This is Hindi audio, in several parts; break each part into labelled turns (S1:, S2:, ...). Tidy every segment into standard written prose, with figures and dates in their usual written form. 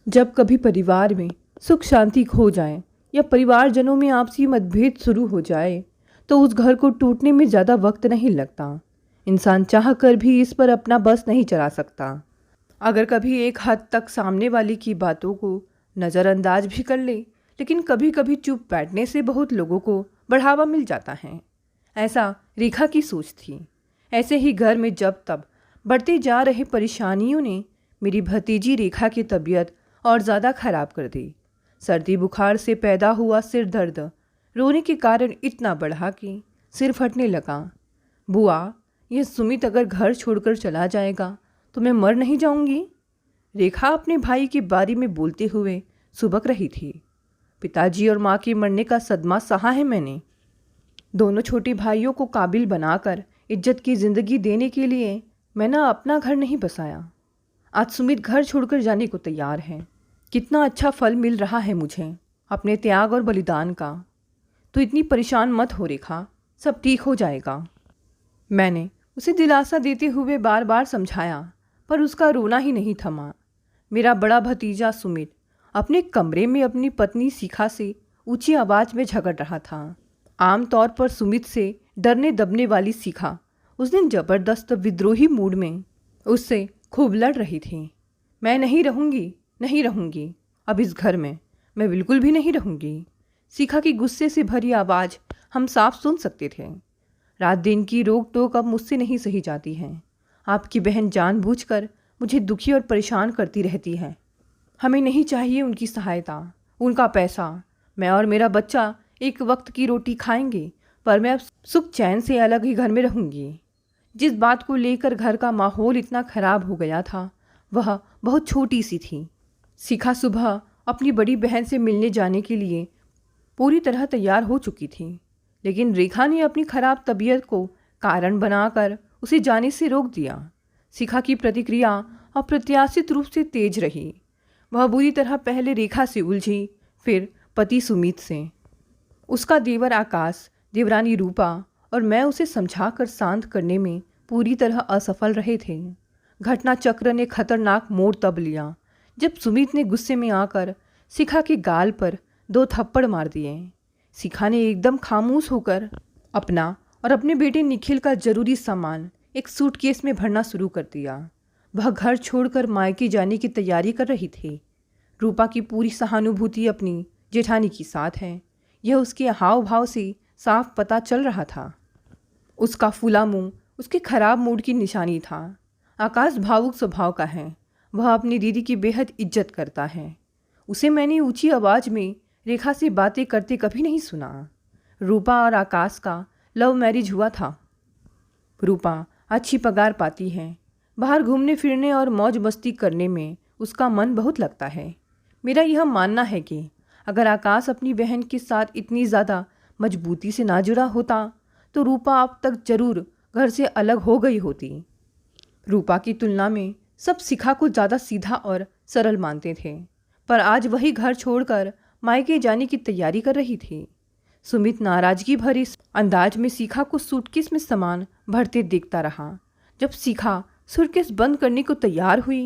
S1: जब कभी परिवार में सुख शांति खो जाए या परिवारजनों में आपसी मतभेद शुरू हो जाए तो उस घर को टूटने में ज़्यादा वक्त नहीं लगता। इंसान चाह कर भी इस पर अपना बस नहीं चला सकता। अगर कभी एक हद तक सामने वाले की बातों को नज़रअंदाज भी कर ले, लेकिन कभी कभी चुप बैठने से बहुत लोगों को बढ़ावा मिल जाता है। ऐसा रेखा की सोच थी। ऐसे ही घर में जब तब बढ़ते जा रहे परेशानियों ने मेरी भतीजी रेखा की तबीयत और ज़्यादा खराब कर दी। सर्दी बुखार से पैदा हुआ सिर दर्द रोने के कारण इतना बढ़ा कि सिर फटने लगा। बुआ, यह सुमित अगर घर छोड़कर चला जाएगा तो मैं मर नहीं जाऊंगी? रेखा अपने भाई के बारे में बोलते हुए सुबक रही थी। पिताजी और माँ के मरने का सदमा सहा है मैंने। दोनों छोटे भाइयों को काबिल बनाकर इज्जत की ज़िंदगी देने के लिए मैंने अपना घर नहीं बसाया। आज सुमित घर छोड़कर जाने को तैयार है। कितना अच्छा फल मिल रहा है मुझे अपने त्याग और बलिदान का। तो इतनी परेशान मत हो रेखा, सब ठीक हो जाएगा। मैंने उसे दिलासा देते हुए बार बार समझाया, पर उसका रोना ही नहीं थमा। मेरा बड़ा भतीजा सुमित अपने कमरे में अपनी पत्नी शिखा से ऊंची आवाज़ में झगड़ रहा था। आमतौर पर सुमित से डरने दबने वाली शिखा उस दिन जबरदस्त विद्रोही मूड में उससे खूब लड़ रही थी। मैं नहीं रहूँगी, नहीं रहूँगी, अब इस घर में मैं बिल्कुल भी नहीं रहूँगी। शिखा की गुस्से से भरी आवाज़ हम साफ सुन सकते थे। रात दिन की रोक टोक अब मुझसे नहीं सही जाती है। आपकी बहन जानबूझकर मुझे दुखी और परेशान करती रहती है। हमें नहीं चाहिए उनकी सहायता, उनका पैसा। मैं और मेरा बच्चा एक वक्त की रोटी खाएंगे, पर मैं अब सुख चैन से अलग ही घर में रहूँगी। जिस बात को लेकर घर का माहौल इतना खराब हो गया था वह बहुत छोटी सी थी। शिखा सुबह अपनी बड़ी बहन से मिलने जाने के लिए पूरी तरह तैयार हो चुकी थी, लेकिन रेखा ने अपनी खराब तबीयत को कारण बनाकर उसे जाने से रोक दिया। शिखा की प्रतिक्रिया अप्रत्याशित रूप से तेज रही। वह बुरी तरह पहले रेखा से उलझी, फिर पति सुमित से, उसका देवर आकाश, देवरानी रूपा और मैं उसे समझाकर शांत करने में पूरी तरह असफल रहे थे। घटना चक्र ने खतरनाक मोड़ तब लिया जब सुमित ने गुस्से में आकर शिखा के गाल पर 2 थप्पड़ मार दिए। शिखा ने एकदम खामोश होकर अपना और अपने बेटे निखिल का जरूरी सामान एक सूटकेस में भरना शुरू कर दिया। वह घर छोड़कर मायके जाने की तैयारी कर रही थी। रूपा की पूरी सहानुभूति अपनी जेठानी के साथ है, यह उसके हाव भाव से साफ पता चल रहा था। उसका फूला मुंह उसके खराब मूड की निशानी था। आकाश भावुक स्वभाव का है। वह अपनी दीदी की बेहद इज्जत करता है। उसे मैंने ऊंची आवाज़ में रेखा से बातें करते कभी नहीं सुना। रूपा और आकाश का लव मैरिज हुआ था। रूपा अच्छी पगार पाती है। बाहर घूमने फिरने और मौज मस्ती करने में उसका मन बहुत लगता है। मेरा यह मानना है कि अगर आकाश अपनी बहन के साथ इतनी ज़्यादा मजबूती से ना जुड़ा होता तो रूपा अब तक जरूर घर से अलग हो गई होती। रूपा की तुलना में सब शिखा को ज़्यादा सीधा और सरल मानते थे, पर आज वही घर छोड़कर मायके जाने की तैयारी कर रही थी। सुमित नाराजगी भरे अंदाज में शिखा को सूटकेस में सामान भरते देखता रहा। जब शिखा सूटकेस बंद करने को तैयार हुई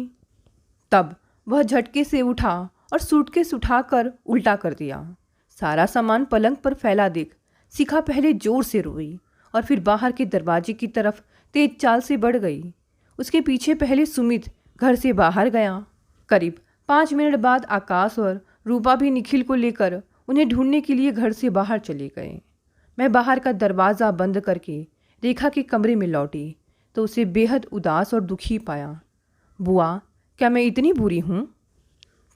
S1: तब वह झटके से उठा और सूटकेस उठाकर उल्टा कर दिया। सारा सामान पलंग पर फैला देख शिखा पहले जोर से रोई और फिर बाहर के दरवाजे की तरफ तेज चाल से बढ़ गई। उसके पीछे पहले सुमित घर से बाहर गया। करीब 5 मिनट बाद आकाश और रूपा भी निखिल को लेकर उन्हें ढूंढने के लिए घर से बाहर चले गए। मैं बाहर का दरवाज़ा बंद करके रेखा के कमरे में लौटी तो उसे बेहद उदास और दुखी पाया। बुआ, क्या मैं इतनी बुरी हूँ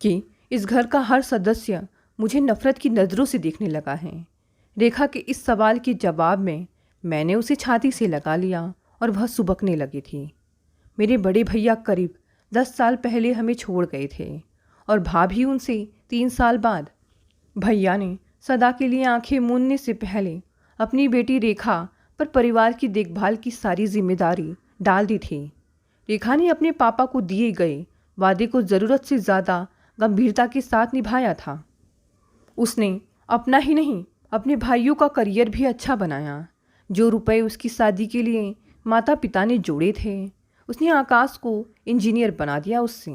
S1: कि इस घर का हर सदस्य मुझे नफ़रत की नज़रों से देखने लगा है? रेखा के इस सवाल के जवाब में मैंने उसे छाती से लगा लिया और वह सुबकने लगी थी। मेरे बड़े भैया करीब 10 साल पहले हमें छोड़ गए थे और भाभी उनसे 3 साल बाद। भैया ने सदा के लिए आंखें मूंदने से पहले अपनी बेटी रेखा पर परिवार की देखभाल की सारी जिम्मेदारी डाल दी थी। रेखा ने अपने पापा को दिए गए वादे को ज़रूरत से ज़्यादा गंभीरता के साथ निभाया था। उसने अपना ही नहीं अपने भाइयों का करियर भी अच्छा बनाया। जो रुपए उसकी शादी के लिए माता पिता ने जोड़े थे उसने आकाश को इंजीनियर बना दिया उससे।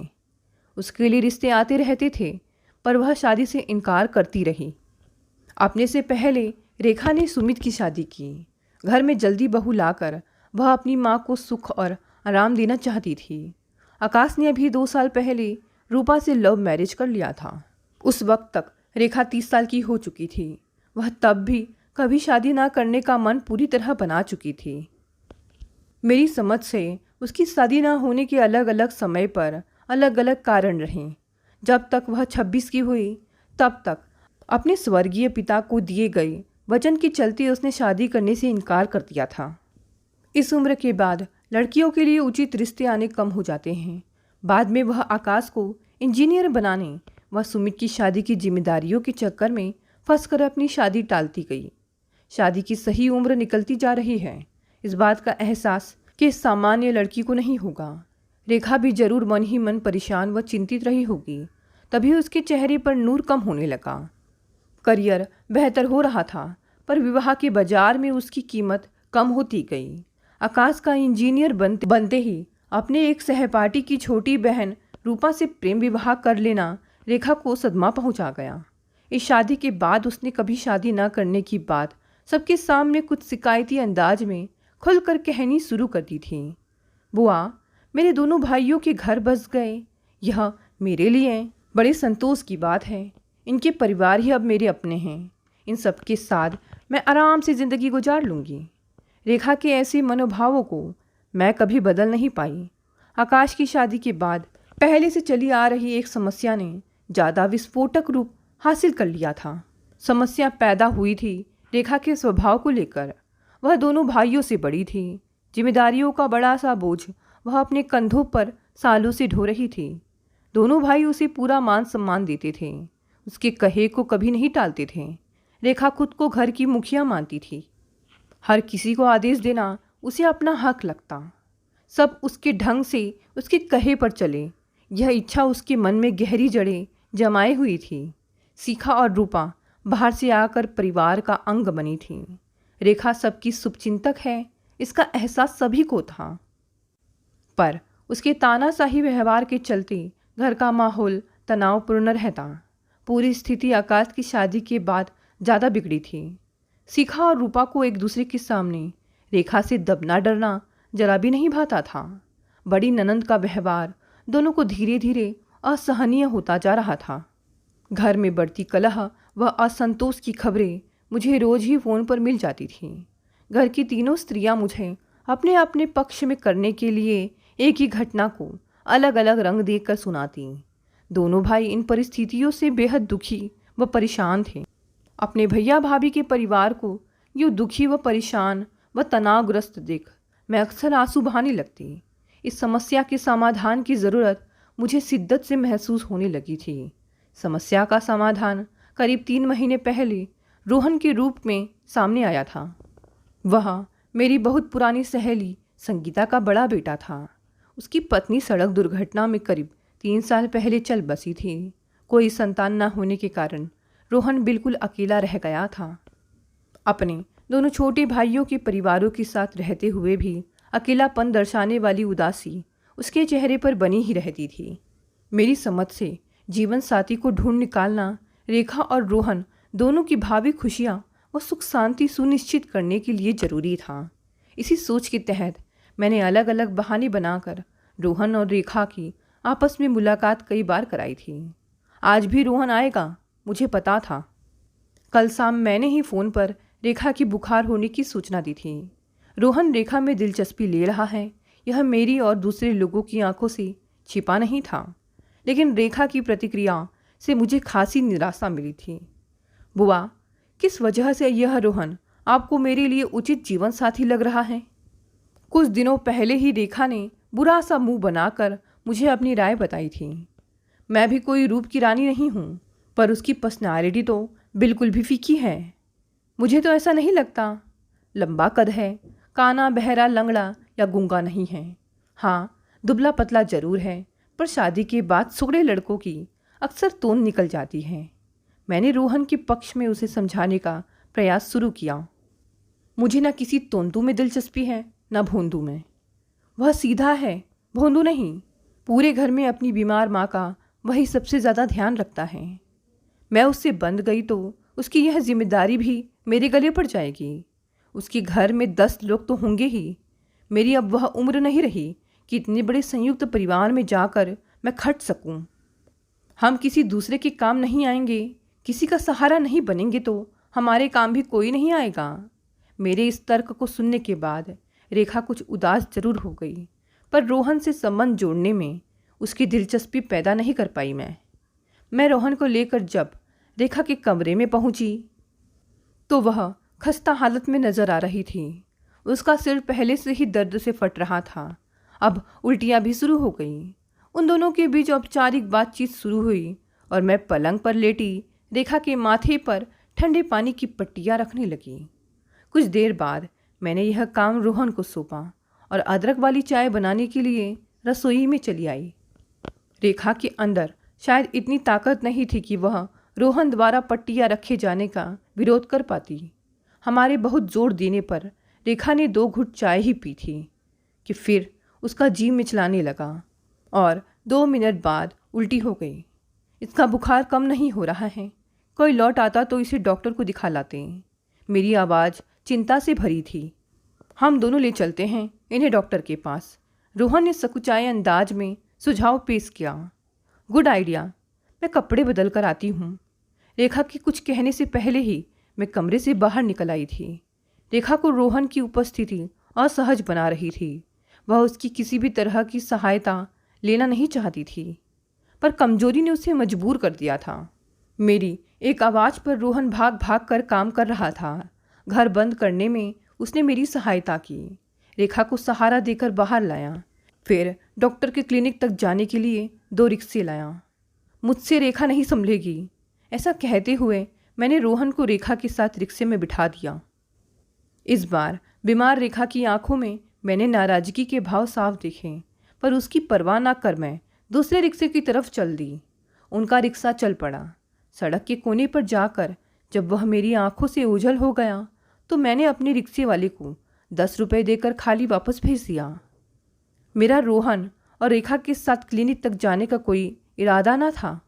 S1: उसके लिए रिश्ते आते रहते थे, पर वह शादी से इनकार करती रही। अपने से पहले रेखा ने सुमित की शादी की। घर में जल्दी बहू लाकर वह अपनी माँ को सुख और आराम देना चाहती थी। आकाश ने अभी 2 साल पहले रूपा से लव मैरिज कर लिया था। उस वक्त तक रेखा 30 साल की हो चुकी थी। वह तब भी कभी शादी ना करने का मन पूरी तरह बना चुकी थी। मेरी समझ से उसकी शादी ना होने के अलग अलग समय पर अलग अलग कारण रहे। जब तक वह 26 की हुई तब तक अपने स्वर्गीय पिता को दिए गए वचन के चलते उसने शादी करने से इनकार कर दिया था। इस उम्र के बाद लड़कियों के लिए उचित रिश्ते आने कम हो जाते हैं। बाद में वह आकाश को इंजीनियर बनाने व सुमित की शादी की जिम्मेदारियों के चक्कर में फंसकर अपनी शादी टालती गई। शादी की सही उम्र निकलती जा रही है, इस बात का एहसास कि सामान्य लड़की को नहीं होगा। रेखा भी जरूर मन ही मन परेशान व चिंतित रही होगी। तभी उसके चेहरे पर नूर कम होने लगा। करियर बेहतर हो रहा था, पर विवाह के बाजार में उसकी कीमत कम होती गई। आकाश का इंजीनियर बनते ही अपने एक सहपाठी की छोटी बहन रूपा से प्रेम विवाह कर लेना रेखा को सदमा पहुंचा गया। इस शादी के बाद उसने कभी शादी न करने की बात सबके सामने कुछ शिकायती अंदाज में खुलकर कहनी शुरू कर दी थी। बुआ, मेरे दोनों भाइयों के घर बस गए। यह मेरे लिए बड़े संतोष की बात है। इनके परिवार ही अब मेरे अपने हैं। इन सब के साथ मैं आराम से ज़िंदगी गुजार लूँगी। रेखा के ऐसे मनोभावों को मैं कभी बदल नहीं पाई। आकाश की शादी के बाद पहले से चली आ रही एक समस्या ने ज़्यादा विस्फोटक रूप हासिल कर लिया था। समस्या पैदा हुई थी रेखा के स्वभाव को लेकर। वह दोनों भाइयों से बड़ी थी। जिम्मेदारियों का बड़ा सा बोझ वह अपने कंधों पर सालों से ढो रही थी। दोनों भाई उसे पूरा मान सम्मान देते थे, उसके कहे को कभी नहीं टालते थे। रेखा खुद को घर की मुखिया मानती थी। हर किसी को आदेश देना उसे अपना हक लगता। सब उसके ढंग से उसके कहे पर चले, यह इच्छा उसके मन में गहरी जड़ें जमाए हुई थी। शिखा और रूपा बाहर से आकर परिवार का अंग बनी थी। रेखा सबकी शुभचिंतक है, इसका एहसास सभी को था, पर उसके तानाशाही व्यवहार के चलते घर का माहौल तनावपूर्ण रहता। पूरी स्थिति आकाश की शादी के बाद ज़्यादा बिगड़ी थी। शिखा और रूपा को एक दूसरे के सामने रेखा से दबना डरना जरा भी नहीं भाता था। बड़ी ननंद का व्यवहार दोनों को धीरे धीरे असहनीय होता जा रहा था। घर में बढ़ती कलह व असंतोष की खबरें मुझे रोज़ ही फ़ोन पर मिल जाती थीं। घर की तीनों स्त्रियां मुझे अपने अपने पक्ष में करने के लिए एक ही घटना को अलग अलग रंग देकर सुनाती। दोनों भाई इन परिस्थितियों से बेहद दुखी व परेशान थे। अपने भैया भाभी के परिवार को यूँ दुखी व परेशान व तनावग्रस्त देख मैं अक्सर आंसू बहाने लगती। इस समस्या के समाधान की ज़रूरत मुझे शिद्दत से महसूस होने लगी थी। समस्या का समाधान करीब 3 महीने पहले रोहन के रूप में सामने आया था। वह मेरी बहुत पुरानी सहेली संगीता का बड़ा बेटा था। उसकी पत्नी सड़क दुर्घटना में करीब 3 साल पहले चल बसी थी। कोई संतान न होने के कारण रोहन बिल्कुल अकेला रह गया था। अपने दोनों छोटे भाइयों के परिवारों के साथ रहते हुए भी अकेलापन दर्शाने वाली उदासी उसके चेहरे पर बनी ही रहती थी। मेरी समझ से जीवन साथी को ढूंढ निकालना रेखा और रोहन दोनों की भावी खुशियाँ व सुख शांति सुनिश्चित करने के लिए ज़रूरी था। इसी सोच के तहत मैंने अलग अलग बहाने बनाकर रोहन और रेखा की आपस में मुलाकात कई बार कराई थी। आज भी रोहन आएगा, मुझे पता था। कल शाम मैंने ही फ़ोन पर रेखा की बुखार होने की सूचना दी थी। रोहन रेखा में दिलचस्पी ले रहा है, यह मेरी और दूसरे लोगों की आंखों से छिपा नहीं था, लेकिन रेखा की प्रतिक्रिया से मुझे खासी निराशा मिली थी। बुआ, किस वजह से यह रोहन आपको मेरे लिए उचित जीवन साथी लग रहा है? कुछ दिनों पहले ही रेखा ने बुरा सा मुंह बनाकर मुझे अपनी राय बताई थी। मैं भी कोई रूप की रानी नहीं हूँ, पर उसकी पर्सनालिटी तो बिल्कुल भी फीकी है। मुझे तो ऐसा नहीं लगता। लंबा कद है, काना बहरा लंगड़ा या गूंगा नहीं है। हाँ, दुबला पतला जरूर है, पर शादी के बाद सुगड़े लड़कों की अक्सर तोन निकल जाती है। मैंने रोहन के पक्ष में उसे समझाने का प्रयास शुरू किया। मुझे न किसी तोंदू में दिलचस्पी है, न भोंदू में। वह सीधा है, भोंदू नहीं। पूरे घर में अपनी बीमार माँ का वही सबसे ज़्यादा ध्यान रखता है। मैं उससे बंध गई तो उसकी यह जिम्मेदारी भी मेरे गले पड़ जाएगी। उसके घर में 10 लोग तो होंगे ही। मेरी अब वह उम्र नहीं रही कि इतने बड़े संयुक्त परिवार में जाकर मैं खट सकूं। हम किसी दूसरे के काम नहीं आएंगे, किसी का सहारा नहीं बनेंगे तो हमारे काम भी कोई नहीं आएगा। मेरे इस तर्क को सुनने के बाद रेखा कुछ उदास जरूर हो गई, पर रोहन से संबंध जोड़ने में उसकी दिलचस्पी पैदा नहीं कर पाई। मैं रोहन को लेकर जब रेखा के कमरे में पहुंची तो वह खस्ता हालत में नजर आ रही थी। उसका सिर पहले से ही दर्द से फट रहा था, अब उल्टियां भी शुरू हो गईं। उन दोनों के बीच औपचारिक बातचीत शुरू हुई और मैं पलंग पर लेटी रेखा के माथे पर ठंडे पानी की पट्टियां रखने लगी। कुछ देर बाद मैंने यह काम रोहन को सौंपा और अदरक वाली चाय बनाने के लिए रसोई में चली आई। रेखा के अंदर शायद इतनी ताकत नहीं थी कि वह रोहन द्वारा पट्टियां रखे जाने का विरोध कर पाती। हमारे बहुत जोर देने पर रेखा ने 2 घुट चाय ही पी थी कि फिर उसका जी मिचलाने लगा और 2 मिनट बाद उल्टी हो गई। इसका बुखार कम नहीं हो रहा है, कोई लौट आता तो इसे डॉक्टर को दिखा लाते। मेरी आवाज़ चिंता से भरी थी। हम दोनों ले चलते हैं इन्हें डॉक्टर के पास, रोहन ने सकुचाए अंदाज में सुझाव पेश किया। गुड आइडिया, मैं कपड़े बदल कर आती हूँ। रेखा के कुछ कहने से पहले ही मैं कमरे से बाहर निकल आई थी। रेखा को रोहन की उपस्थिति असहज बना रही थी। वह उसकी किसी भी तरह की सहायता लेना नहीं चाहती थी, पर कमजोरी ने उसे मजबूर कर दिया था। मेरी एक आवाज़ पर रोहन भाग भाग कर काम कर रहा था। घर बंद करने में उसने मेरी सहायता की, रेखा को सहारा देकर बाहर लाया, फिर डॉक्टर के क्लिनिक तक जाने के लिए 2 रिक्शे लाया। मुझसे रेखा नहीं संभलेगी, ऐसा कहते हुए मैंने रोहन को रेखा के साथ रिक्शे में बिठा दिया। इस बार बीमार रेखा की आंखों में मैंने नाराजगी के भाव साफ देखे, पर उसकी परवाह ना कर मैं दूसरे रिक्शे की तरफ चल दी। उनका रिक्शा चल पड़ा। सड़क के कोने पर जाकर जब वह मेरी आंखों से ओझल हो गया तो मैंने अपने रिक्शे वाले को 10 रुपये देकर खाली वापस भेज दिया। मेरा रोहन और रेखा के साथ क्लिनिक तक जाने का कोई इरादा ना था।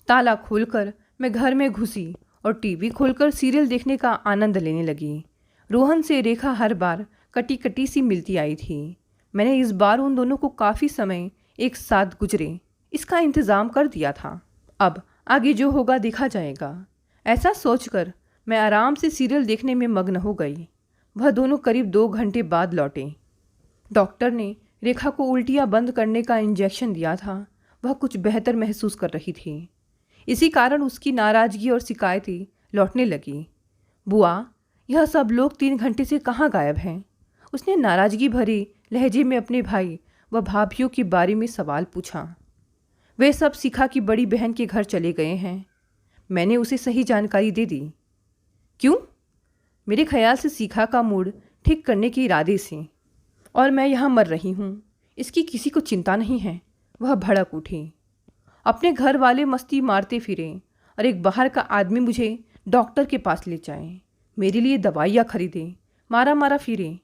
S1: ताला खोलकर मैं घर में घुसी और टीवी खोलकर सीरियल देखने का आनंद लेने लगी। रोहन से रेखा हर बार कटी कटी सी मिलती आई थी। मैंने इस बार उन दोनों को काफ़ी समय एक साथ गुजरे इसका इंतज़ाम कर दिया था। अब आगे जो होगा देखा जाएगा, ऐसा सोचकर मैं आराम से सीरियल देखने में मग्न हो गई। वह दोनों करीब 2 घंटे बाद लौटे। डॉक्टर ने रेखा को उल्टियाँ बंद करने का इंजेक्शन दिया था। वह कुछ बेहतर महसूस कर रही थी। इसी कारण उसकी नाराज़गी और शिकायतें लौटने लगी। बुआ, यह सब लोग 3 घंटे से कहाँ गायब हैं? उसने नाराज़गी भरी लहजे में अपने भाई व भाभियों के बारे में सवाल पूछा। वे सब शिखा की बड़ी बहन के घर चले गए हैं। मैंने उसे सही जानकारी दे दी। क्यों? मेरे ख्याल से शिखा का मूड ठीक करने के इरादे से, और मैं यहाँ मर रही हूँ, इसकी किसी को चिंता नहीं है। वह भड़क उठी। अपने घर वाले मस्ती मारते फिरे और एक बाहर का आदमी मुझे डॉक्टर के पास ले जाए, मेरे लिए दवाइयाँ खरीदे, मारा मारा फिरे।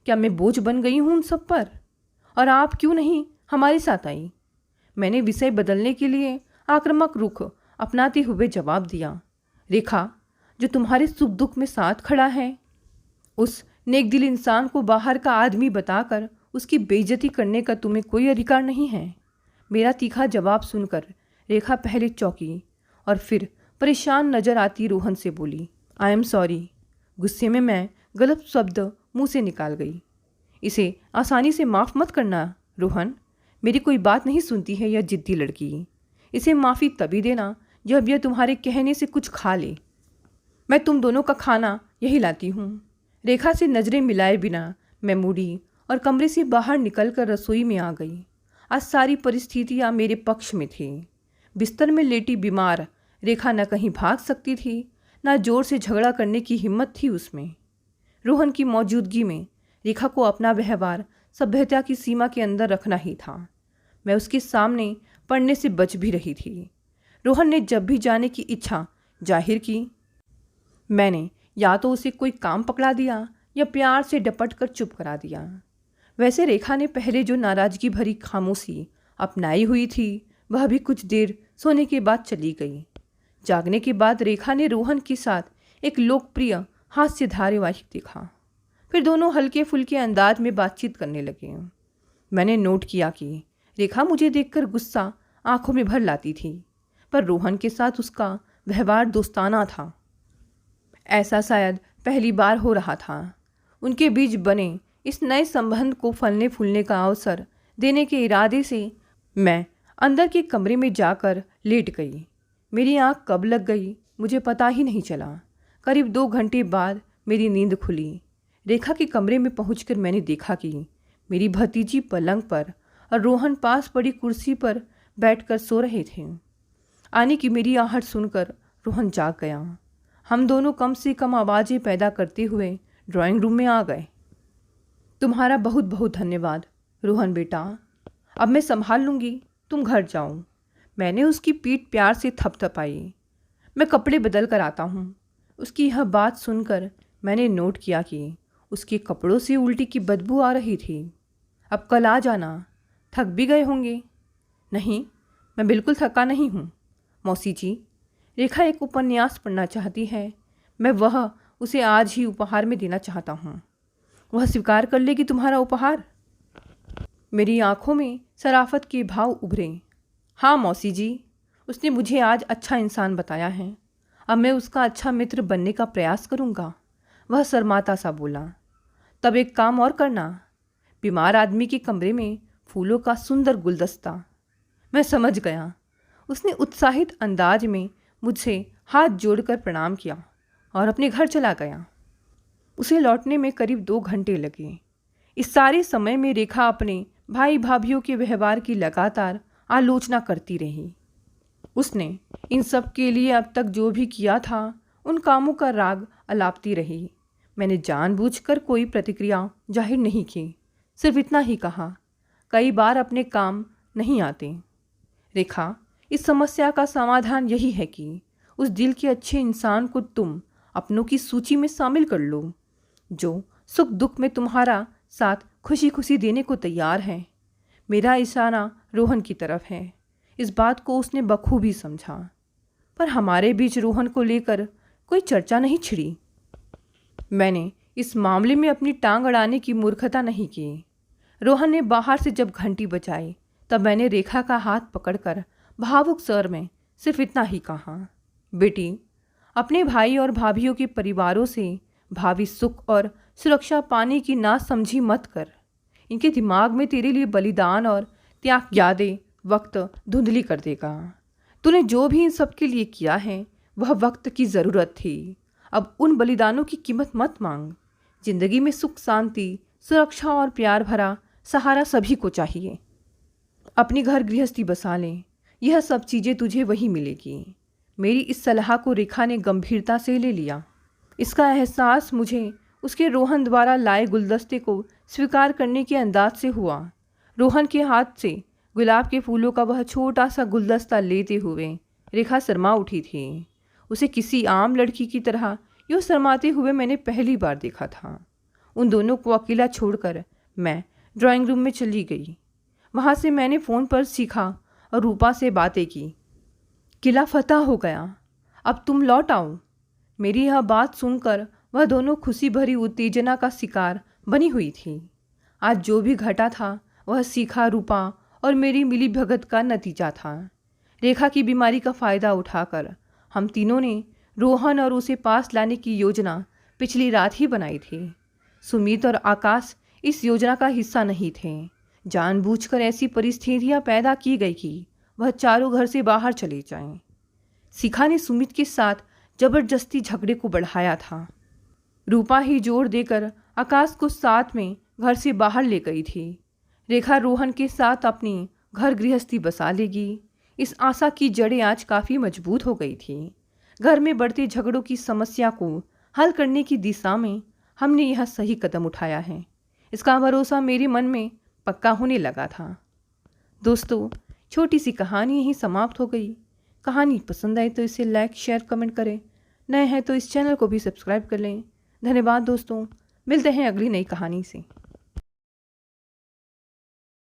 S1: क्या मैं बोझ बन गई हूँ उन सब पर? और आप क्यों नहीं हमारे साथ आई? मैंने विषय बदलने के लिए आक्रामक रुख अपनाते हुए जवाब दिया। रेखा, जो तुम्हारे सुख दुख में साथ खड़ा है, उस नेक दिल इंसान को बाहर का आदमी बताकर उसकी बेइज्जती करने का तुम्हें कोई अधिकार नहीं है। मेरा तीखा जवाब सुनकर रेखा पहले चौंकी और फिर परेशान नजर आती रोहन से बोली, आई एम सॉरी। गुस्से में मैं गलत शब्द मुंह से निकाल गई। इसे आसानी से माफ़ मत करना रोहन, मेरी कोई बात नहीं सुनती है यह जिद्दी लड़की। इसे माफ़ी तभी देना जब यह तुम्हारे कहने से कुछ खा ले। मैं तुम दोनों का खाना यही लाती हूँ। रेखा से नज़रें मिलाए बिना मैं मुड़ी और कमरे से बाहर निकलकर रसोई में आ गई। आज सारी परिस्थितियाँ मेरे पक्ष में थी। बिस्तर में लेटी बीमार रेखा न कहीं भाग सकती थी, न जोर से झगड़ा करने की हिम्मत थी उसमें। रोहन की मौजूदगी में रेखा को अपना व्यवहार सभ्यता की सीमा के अंदर रखना ही था। मैं उसके सामने पड़ने से बच भी रही थी। रोहन ने जब भी जाने की इच्छा जाहिर की, मैंने या तो उसे कोई काम पकड़ा दिया या प्यार से डपट कर चुप करा दिया। वैसे रेखा ने पहले जो नाराज़गी भरी खामोशी अपनाई हुई थी, वह भी कुछ देर सोने के बाद चली गई। जागने के बाद रेखा ने रोहन के साथ एक लोकप्रिय हास्य धारावाहिक देखा। फिर दोनों हल्के फुल्के अंदाज में बातचीत करने लगे। मैंने नोट किया कि रेखा मुझे देखकर गुस्सा आंखों में भर लाती थी, पर रोहन के साथ उसका व्यवहार दोस्ताना था। ऐसा शायद पहली बार हो रहा था। उनके बीच बने इस नए संबंध को फलने फूलने का अवसर देने के इरादे से मैं अंदर के कमरे में जाकर लेट गई। मेरी आंख कब लग गई मुझे पता ही नहीं चला। करीब 2 घंटे बाद मेरी नींद खुली। रेखा के कमरे में पहुंचकर मैंने देखा कि मेरी भतीजी पलंग पर और रोहन पास पड़ी कुर्सी पर बैठकर सो रहे थे। आने की मेरी आहट सुनकर रोहन जाग गया। हम दोनों कम से कम आवाज़ें पैदा करते हुए ड्राइंग रूम में आ गए। तुम्हारा बहुत बहुत धन्यवाद रोहन बेटा, अब मैं संभाल लूँगी, तुम घर जाओ। मैंने उसकी पीठ प्यार से थपथपाई। मैं कपड़े बदल कर आता हूँ। उसकी यह बात सुनकर मैंने नोट किया कि उसके कपड़ों से उल्टी की बदबू आ रही थी। अब कल आ जाना, थक भी गए होंगे। नहीं, मैं बिल्कुल थका नहीं हूँ मौसी जी। रेखा एक उपन्यास पढ़ना चाहती है, मैं वह उसे आज ही उपहार में देना चाहता हूँ। वह स्वीकार कर लेगी तुम्हारा उपहार? मेरी आंखों में शराफत के भाव उभरे। हाँ मौसी जी, उसने मुझे आज अच्छा इंसान बताया है, अब मैं उसका अच्छा मित्र बनने का प्रयास करूँगा। वह शर्माता सा बोला। तब एक काम और करना, बीमार आदमी के कमरे में फूलों का सुंदर गुलदस्ता। मैं समझ गया। उसने उत्साहित अंदाज में मुझसे हाथ जोड़कर प्रणाम किया और अपने घर चला गया। उसे लौटने में करीब 2 घंटे लगे। इस सारे समय में रेखा अपने भाई भाभीयों के व्यवहार की लगातार आलोचना करती रही। उसने इन सब के लिए अब तक जो भी किया था उन कामों का राग अलापती रही। मैंने जानबूझकर कोई प्रतिक्रिया जाहिर नहीं की, सिर्फ इतना ही कहा, कई बार अपने काम नहीं आते। रेखा, इस समस्या का समाधान यही है कि उस दिल के अच्छे इंसान को तुम अपनों की सूची में शामिल कर लो, जो सुख दुख में तुम्हारा साथ खुशी खुशी देने को तैयार है। मेरा इशारा रोहन की तरफ है। इस बात को उसने बखूबी समझा, पर हमारे बीच रोहन को लेकर कोई चर्चा नहीं छिड़ी। मैंने इस मामले में अपनी टांग अड़ाने की मूर्खता नहीं की। रोहन ने बाहर से जब घंटी बजाई तब मैंने रेखा का हाथ पकड़कर भावुक स्वर में सिर्फ इतना ही कहा, बेटी, अपने भाई और भाभीयों के परिवारों से भावी सुख और सुरक्षा पाने की नासमझी मत कर। इनके दिमाग में तेरे लिए बलिदान और त्याग यादें वक्त धुंधली कर देगा। तूने जो भी इन सब के लिए किया है वह वक्त की ज़रूरत थी। अब उन बलिदानों की कीमत मत मांग। जिंदगी में सुख शांति सुरक्षा और प्यार भरा सहारा सभी को चाहिए। अपनी घर गृहस्थी बसा लें, यह सब चीज़ें तुझे वही मिलेगी। मेरी इस सलाह को रेखा ने गंभीरता से ले लिया। इसका एहसास मुझे उसके रोहन द्वारा लाए गुलदस्ते को स्वीकार करने के अंदाज से हुआ। रोहन के हाथ से गुलाब के फूलों का वह छोटा सा गुलदस्ता लेते हुए रेखा शर्मा उठी थी। उसे किसी आम लड़की की तरह यूँ शर्माते हुए मैंने पहली बार देखा था। उन दोनों को अकेला छोड़कर मैं ड्राइंग रूम में चली गई। वहाँ से मैंने फ़ोन पर सीखा और रूपा से बातें की। किला फतह हो गया, अब तुम लौट आओ। मेरी यह बात सुनकर वह दोनों खुशी भरी उत्तेजना का शिकार बनी हुई थी। आज जो भी घटा था वह सीखा रूपा और मेरी मिली भगत का नतीजा था। रेखा की बीमारी का फ़ायदा उठाकर हम तीनों ने रोहन और उसे पास लाने की योजना पिछली रात ही बनाई थी। सुमित और आकाश इस योजना का हिस्सा नहीं थे। जानबूझकर ऐसी परिस्थितियां पैदा की गई कि वह चारों घर से बाहर चले जाएं। शिखा ने सुमित के साथ जबरदस्ती झगड़े को बढ़ाया था। रूपा ही जोर देकर आकाश को साथ में घर से बाहर ले गई थी। रेखा रोहन के साथ अपनी घर गृहस्थी बसा लेगी, इस आशा की जड़ें आज काफ़ी मजबूत हो गई थी। घर में बढ़ते झगड़ों की समस्या को हल करने की दिशा में हमने यह सही कदम उठाया है, इसका भरोसा मेरे मन में पक्का होने लगा था। दोस्तों, छोटी सी कहानी यहीं समाप्त हो गई। कहानी पसंद आई तो इसे लाइक शेयर कमेंट करें। नए हैं तो इस चैनल को भी सब्सक्राइब कर लें। धन्यवाद दोस्तों, मिलते हैं अगली नई कहानी से।